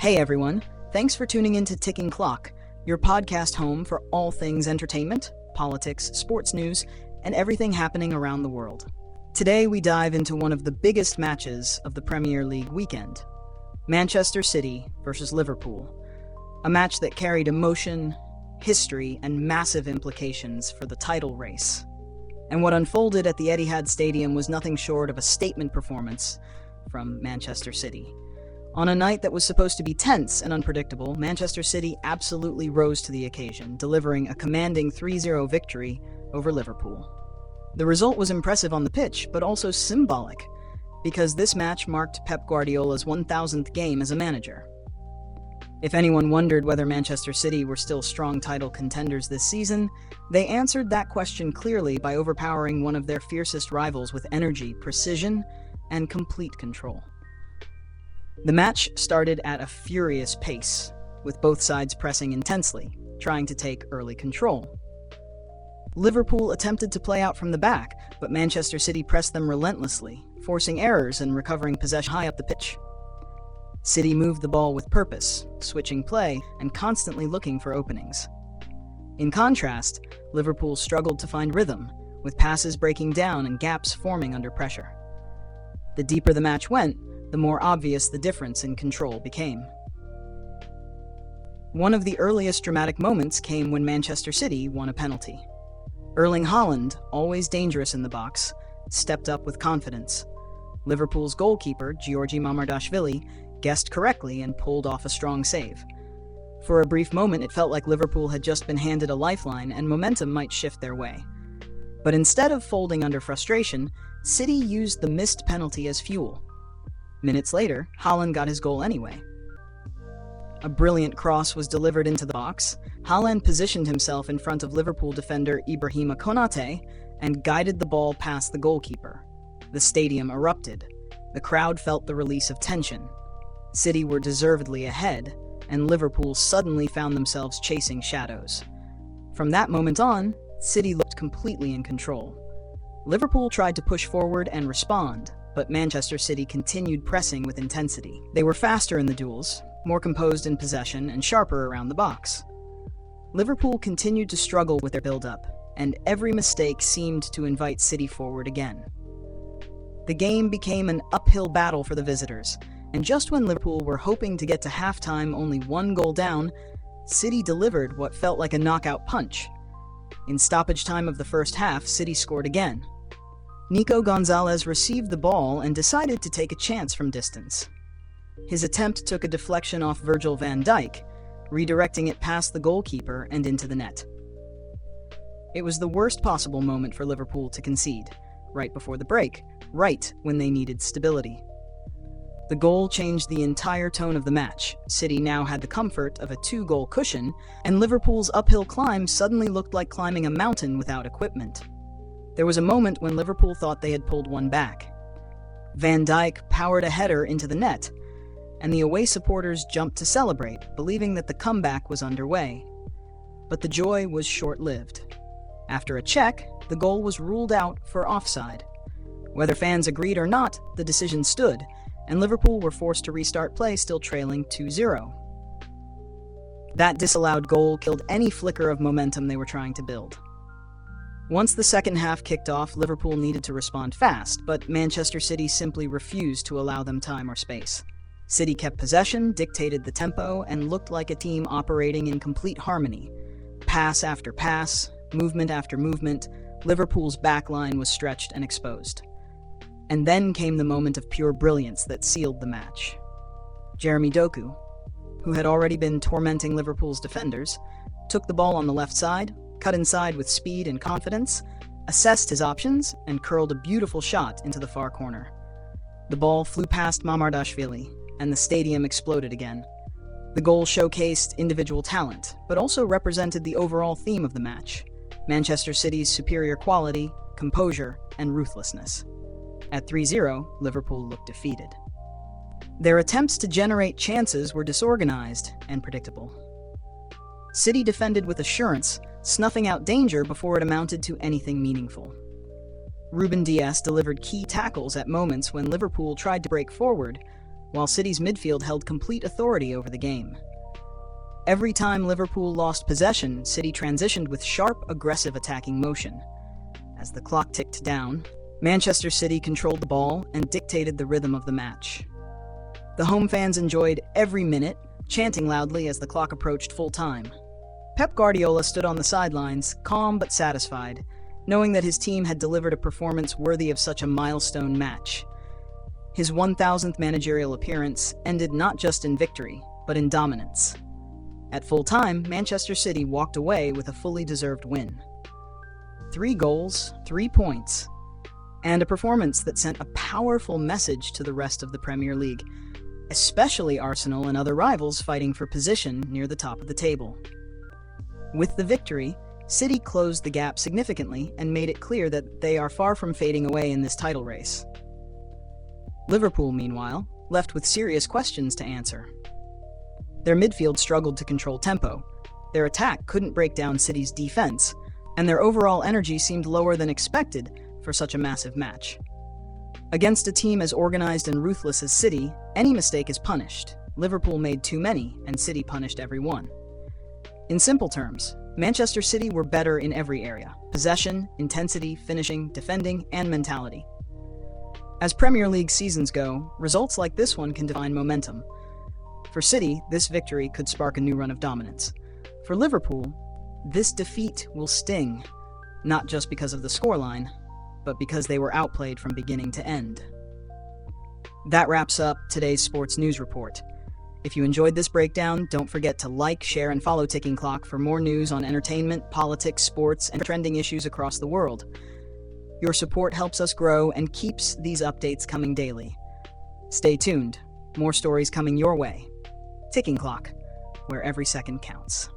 Hey everyone, thanks for tuning in to Ticking Clock, your podcast home for all things entertainment, politics, sports news, and everything happening around the world. Today we dive into one of the biggest matches of the Premier League weekend, Manchester City versus Liverpool, a match that carried emotion, history, and massive implications for the title race. And what unfolded at the Etihad Stadium was nothing short of a statement performance from Manchester City. On a night that was supposed to be tense and unpredictable, Manchester City absolutely rose to the occasion, delivering a commanding 3-0 victory over Liverpool. The result was impressive on the pitch, but also symbolic, because this match marked Pep Guardiola's 1,000th game as a manager. If anyone wondered whether Manchester City were still strong title contenders this season, they answered that question clearly by overpowering one of their fiercest rivals with energy, precision, and complete control. The match started at a furious pace, with both sides pressing intensely, trying to take early control. Liverpool attempted to play out from the back, but Manchester City pressed them relentlessly, forcing errors and recovering possession high up the pitch. City moved the ball with purpose, switching play, and constantly looking for openings. In contrast, Liverpool struggled to find rhythm, with passes breaking down and gaps forming under pressure. The deeper the match went, the more obvious the difference in control became. One of the earliest dramatic moments came when Manchester City won a penalty. Erling Haaland, always dangerous in the box, stepped up with confidence. Liverpool's goalkeeper, Giorgi Mamardashvili, guessed correctly and pulled off a strong save. For a brief moment, it felt like Liverpool had just been handed a lifeline and momentum might shift their way. But instead of folding under frustration, City used the missed penalty as fuel. Minutes later, Haaland got his goal anyway. A brilliant cross was delivered into the box. Haaland positioned himself in front of Liverpool defender Ibrahima Konate and guided the ball past the goalkeeper. The stadium erupted. The crowd felt the release of tension. City were deservedly ahead, and Liverpool suddenly found themselves chasing shadows. From that moment on, City looked completely in control. Liverpool tried to push forward and respond, but Manchester City continued pressing with intensity. They were faster in the duels, more composed in possession, and sharper around the box. Liverpool continued to struggle with their build-up, and every mistake seemed to invite City forward again. The game became an uphill battle for the visitors, and just when Liverpool were hoping to get to halftime only one goal down, City delivered what felt like a knockout punch. In stoppage time of the first half, City scored again. Nico Gonzalez received the ball and decided to take a chance from distance. His attempt took a deflection off Virgil van Dijk, redirecting it past the goalkeeper and into the net. It was the worst possible moment for Liverpool to concede, right before the break, right when they needed stability. The goal changed the entire tone of the match. City now had the comfort of a 2-goal cushion, and Liverpool's uphill climb suddenly looked like climbing a mountain without equipment. There was a moment when Liverpool thought they had pulled one back. Van Dijk powered a header into the net, and the away supporters jumped to celebrate, believing that the comeback was underway. But the joy was short-lived. After a check, the goal was ruled out for offside. Whether fans agreed or not, the decision stood, and Liverpool were forced to restart play, still trailing 2-0. That disallowed goal killed any flicker of momentum they were trying to build. Once the second half kicked off, Liverpool needed to respond fast, but Manchester City simply refused to allow them time or space. City kept possession, dictated the tempo, and looked like a team operating in complete harmony. Pass after pass, movement after movement, Liverpool's backline was stretched and exposed. And then came the moment of pure brilliance that sealed the match. Jeremy Doku, who had already been tormenting Liverpool's defenders, took the ball on the left side, cut inside with speed and confidence, assessed his options, and curled a beautiful shot into the far corner. The ball flew past Mamardashvili, and the stadium exploded again. The goal showcased individual talent, but also represented the overall theme of the match: Manchester City's superior quality, composure, and ruthlessness. At 3-0, Liverpool looked defeated. Their attempts to generate chances were disorganized and predictable. City defended with assurance, snuffing out danger before it amounted to anything meaningful. Ruben Dias delivered key tackles at moments when Liverpool tried to break forward, while City's midfield held complete authority over the game. Every time Liverpool lost possession, City transitioned with sharp, aggressive attacking motion. As the clock ticked down, Manchester City controlled the ball and dictated the rhythm of the match. The home fans enjoyed every minute, chanting loudly as the clock approached full time. Pep Guardiola stood on the sidelines, calm but satisfied, knowing that his team had delivered a performance worthy of such a milestone match. His 1,000th managerial appearance ended not just in victory, but in dominance. At full time, Manchester City walked away with a fully deserved win. 3 goals, 3 points, and a performance that sent a powerful message to the rest of the Premier League, especially Arsenal and other rivals fighting for position near the top of the table. With the victory, City closed the gap significantly and made it clear that they are far from fading away in this title race. Liverpool, meanwhile, left with serious questions to answer. Their midfield struggled to control tempo, their attack couldn't break down City's defense, and their overall energy seemed lower than expected for such a massive match. Against a team as organized and ruthless as City, any mistake is punished. Liverpool made too many, and City punished every one. In simple terms, Manchester City were better in every area: possession, intensity, finishing, defending, and mentality. As Premier League seasons go, results like this one can define momentum. For City, this victory could spark a new run of dominance. For Liverpool, this defeat will sting, not just because of the scoreline, but because they were outplayed from beginning to end. That wraps up today's Sports News Report. If you enjoyed this breakdown, don't forget to like, share, and follow Ticking Clock for more news on entertainment, politics, sports, and trending issues across the world. Your support helps us grow and keeps these updates coming daily. Stay tuned. More stories coming your way. Ticking Clock, where every second counts.